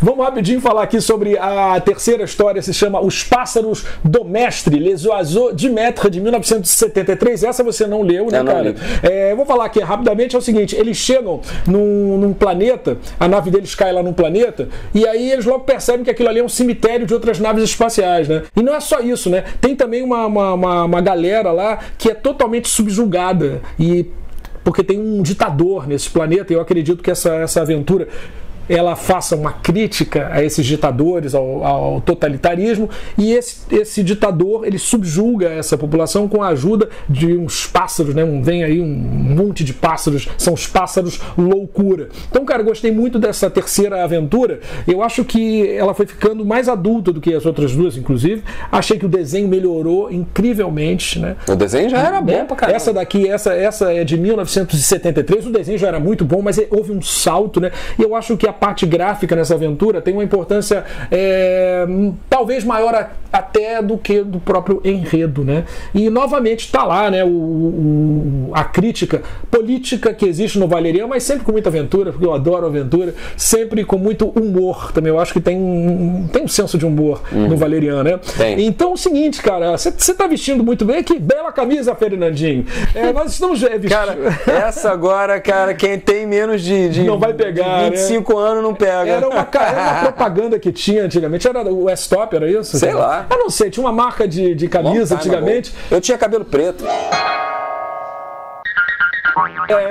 Vamos rapidinho falar aqui sobre a terceira história, se chama Os Pássaros do Mestre, Les Oiseaux du Maître, de 1973. Essa você não leu, né, cara? Eu vou falar aqui rapidamente, é o seguinte, eles chegam num planeta, a nave deles cai lá num planeta, e aí eles logo percebem que aquilo ali é um cemitério de outras naves espaciais, né? E não é só isso, né? Tem também uma galera lá que é totalmente subjugada, porque tem um ditador nesse planeta, e eu acredito que essa aventura ela faça uma crítica a esses ditadores, ao totalitarismo, e esse ditador, ele subjuga essa população com a ajuda de uns pássaros, né? Vem aí um monte de pássaros, são os pássaros loucura. Então, cara, gostei muito dessa terceira aventura, eu acho que ela foi ficando mais adulta do que as outras duas, inclusive. Achei que o desenho melhorou incrivelmente, né? O desenho já era bom pra caramba. Essa daqui, essa é de 1973, o desenho já era muito bom, mas houve um salto, né? E eu acho que a parte gráfica nessa aventura tem uma importância talvez maior até do que do próprio enredo, né? E novamente está lá, né, a crítica política que existe no Valerian, mas sempre com muita aventura, porque eu adoro aventura, sempre com muito humor também. Eu acho que tem um senso de humor no Valerian, né? Tem. Então é o seguinte, cara, você está vestindo muito bem, que bela camisa, Fernandinho. Nós estamos vestindo. Cara, essa agora, cara, quem tem menos de não vai pegar, de 25 anos não pega. Era uma propaganda que tinha antigamente, era o Westop, era isso? Sei lá. Eu não sei, tinha uma marca de camisa antigamente. Eu tinha cabelo preto.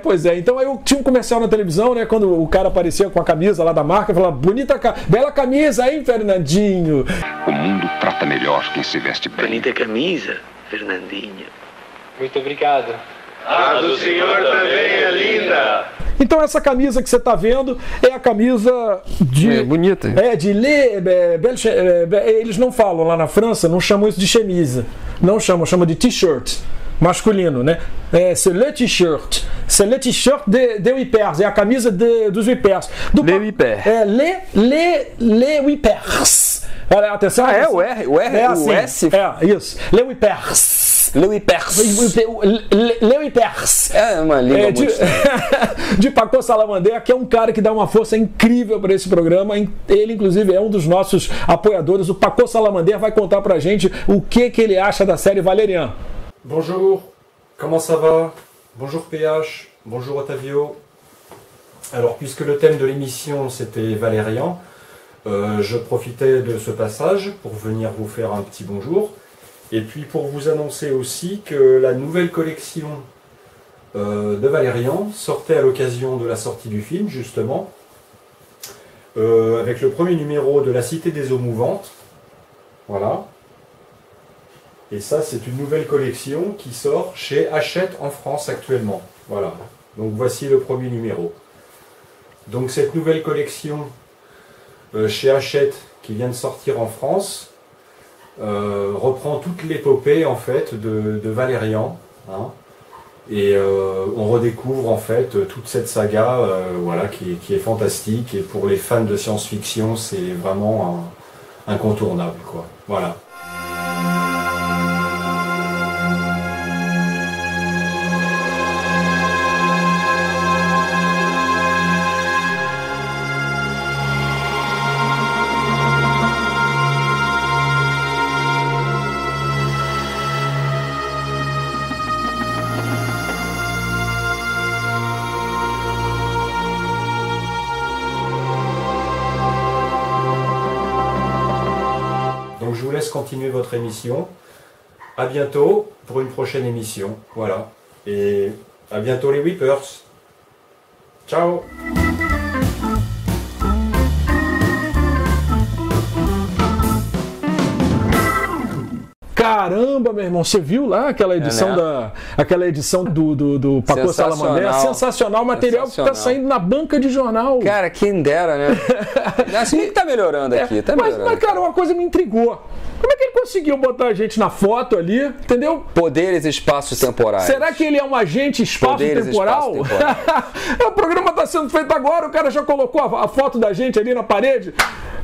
Pois é, então eu tinha um comercial na televisão, né, quando o cara aparecia com a camisa lá da marca, falava, bela camisa, hein, Fernandinho? O mundo trata melhor quem se veste bem. Bonita camisa, Fernandinho. Muito obrigado. A do senhor também é linda. Então essa camisa que você está vendo é a camisa de... bonita. De eles não falam lá na França, não chamam isso de chemise. Não chamam de t-shirt. Masculino, né? C'est le t-shirt. C'est le t-shirt de Whippers. É a camisa dos Whippers. Les Whippers. Les Whippers. Olha, atenção. O R? O assim, o S? Isso. Les Whippers. Le Whippers. É uma língua muito de Paco Salamander, que é um cara que dá uma força incrível para esse programa. Ele, inclusive, é um dos nossos apoiadores. O Paco Salamander vai contar pra gente o que ele acha da série Valerian. Bonjour, comment ça va? Bonjour PH, bonjour Otavio. Alors, puisque le thème de l'émission c'était Valerian, je profitais de ce passage pour venir vous faire un petit bonjour. Et puis pour vous annoncer aussi que la nouvelle collection de Valerian sortait à l'occasion de la sortie du film, justement, avec le premier numéro de La Cité des Eaux Mouvantes. Voilà. Et ça, c'est une nouvelle collection qui sort chez Hachette en France actuellement. Voilà. Donc voici le premier numéro. Donc cette nouvelle collection chez Hachette qui vient de sortir en France reprend toute l'épopée en fait de Valerian, hein, et on redécouvre en fait toute cette saga, voilà, qui est fantastique, et pour les fans de science-fiction c'est vraiment incontournable, quoi. Voilà. Donc je vous laisse continuer votre émission. À bientôt pour une prochaine émission. Voilà. Et à bientôt les Whippers. Ciao. Caramba, meu irmão, você viu lá aquela edição aquela edição do Paco Salamander? Sensacional, material que tá saindo na banca de jornal. Cara, quem dera, né? Assim que tá melhorando aqui, tá melhorando. Mas, cara, uma coisa me intrigou. Como é que ele conseguiu botar a gente na foto ali, entendeu? Poderes espaços temporais. Será que ele é um agente espaço-temporal? O programa está sendo feito agora, o cara já colocou a foto da gente ali na parede.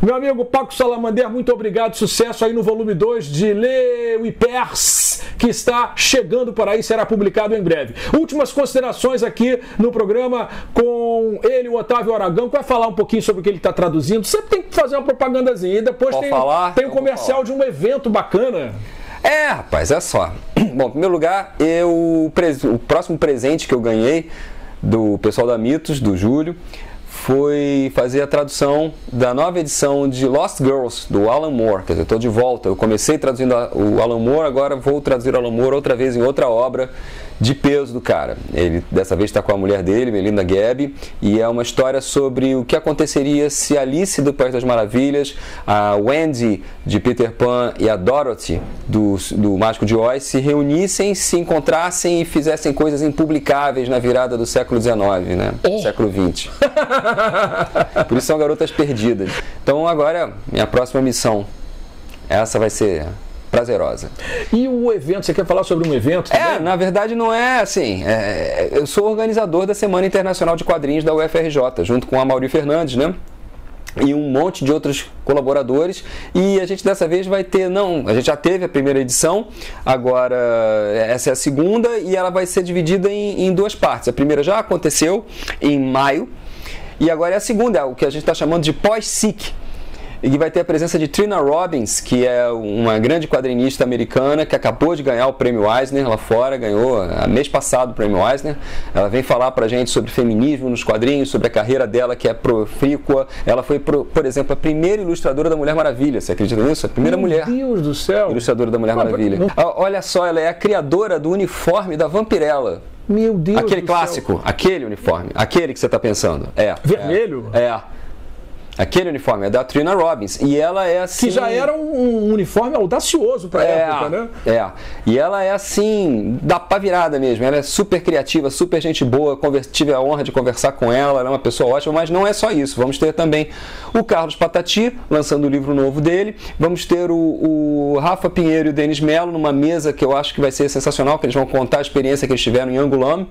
Meu amigo Paco Salamander, muito obrigado, sucesso aí no volume 2 de Le Hypers, que está chegando por aí, será publicado em breve. Últimas considerações aqui no programa com ele, o Otávio Aragão, que vai falar um pouquinho sobre o que ele está traduzindo. Sempre tem que fazer uma propagandazinha e depois tem um comercial de um evento bacana. Rapaz, é só. Bom, em primeiro lugar, o próximo presente que eu ganhei do pessoal da Mitos, do Júlio, foi fazer a tradução da nova edição de Lost Girls, do Alan Moore. Quer dizer, eu estou de volta. Eu comecei traduzindo o Alan Moore, agora vou traduzir o Alan Moore outra vez em outra obra de peso do cara. Ele dessa vez está com a mulher dele, Melinda Gaby, e é uma história sobre o que aconteceria se Alice do País das Maravilhas, a Wendy de Peter Pan e a Dorothy do Mágico de Oz se reunissem, se encontrassem e fizessem coisas impublicáveis na virada do século XIX, né? Século XX. Por isso são garotas perdidas. Então agora, minha próxima missão, essa vai ser prazerosa. E o evento, você quer falar sobre um evento também? Na verdade não é assim, eu sou organizador da Semana Internacional de Quadrinhos da UFRJ, junto com a Mauri Fernandes, né? E um monte de outros colaboradores, e a gente dessa vez vai ter, a gente já teve a primeira edição, agora essa é a segunda, e ela vai ser dividida em duas partes. A primeira já aconteceu em maio, e agora é a segunda, o que a gente está chamando de pós-SIC, e vai ter a presença de Trina Robbins, que é uma grande quadrinista americana que acabou de ganhar o Prêmio Eisner lá fora, ganhou mês passado o Prêmio Eisner. Ela vem falar pra gente sobre feminismo nos quadrinhos, sobre a carreira dela que é profícua. Ela foi, por exemplo, a primeira ilustradora da Mulher Maravilha, você acredita nisso? A primeira mulher Deus do céu. Ilustradora da Mulher Maravilha. Olha só, ela é a criadora do uniforme da Vampirella. Meu Deus aquele do clássico, céu. Aquele uniforme, aquele que você está pensando. Vermelho? Aquele uniforme é da Trina Robbins. E ela é assim... Que já era um uniforme audacioso pra época, né? E ela é assim, dá pra virada mesmo. Ela é super criativa, super gente boa. Tive a honra de conversar com ela. Ela é uma pessoa ótima, mas não é só isso. Vamos ter também o Carlos Patati, lançando o livro novo dele. Vamos ter o Rafa Pinheiro e o Denis Mello numa mesa que eu acho que vai ser sensacional, que eles vão contar a experiência que eles tiveram em Angoulême.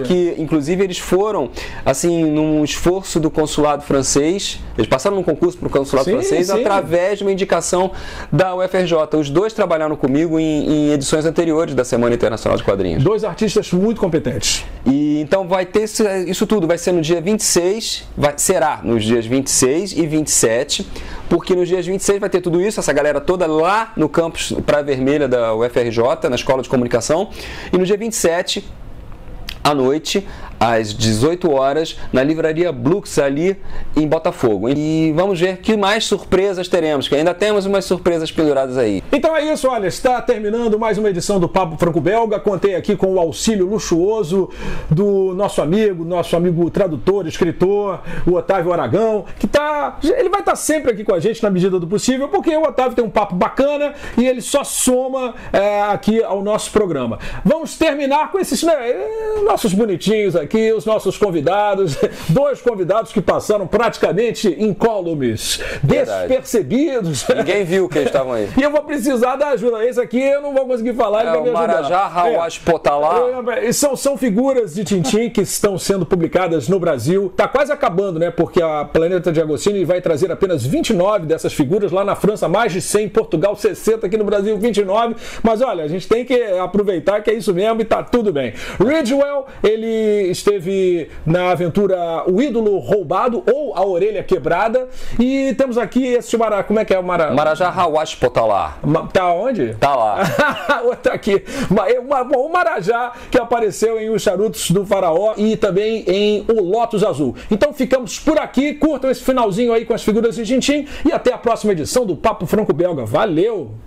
Que inclusive eles foram assim num esforço do consulado francês, eles passaram num concurso para o consulado francês através de uma indicação da UFRJ. Os dois trabalharam comigo em edições anteriores da Semana Internacional de Quadrinhos. Dois artistas muito competentes. E então vai ter isso tudo, vai ser no dia 26, será nos dias 26 e 27, porque nos dias 26 vai ter tudo isso, essa galera toda lá no campus Praia Vermelha da UFRJ, na Escola de Comunicação, e no dia 27 à noite, às 18 horas, na Livraria Blux, ali em Botafogo. E vamos ver que mais surpresas teremos, que ainda temos umas surpresas penduradas aí. Então é isso, olha, está terminando mais uma edição do Papo Franco-Belga. Contei aqui com o auxílio luxuoso do nosso amigo tradutor, escritor, o Otávio Aragão, que ele vai estar sempre aqui com a gente na medida do possível, porque o Otávio tem um papo bacana e ele só soma aqui ao nosso programa. Vamos terminar com esses nossos bonitinhos aqui, os nossos convidados, dois convidados que passaram praticamente incólumes, despercebidos. Ninguém viu que eles estavam aí. E eu vou precisar da ajuda. Esse aqui eu não vou conseguir falar, ele vai me ajudar. O Marajá Hawash Potalá. São figuras de Tintim que estão sendo publicadas no Brasil. Está quase acabando, né? Porque a Planeta de Agostini vai trazer apenas 29 dessas figuras. Lá na França, mais de 100. Em Portugal, 60. Aqui no Brasil, 29. Mas olha, a gente tem que aproveitar que é isso mesmo e tá tudo bem. Ridgewell, ele esteve na aventura O Ídolo Roubado ou A Orelha Quebrada. E temos aqui esse como é que é o Marajá Hawash Potalá. Tá onde? Tá lá. Tá aqui. O Marajá, que apareceu em Os Charutos do Faraó e também em O Lotus Azul. Então ficamos por aqui. Curtam esse finalzinho aí com as figuras de Tintim e até a próxima edição do Papo Franco-Belga. Valeu!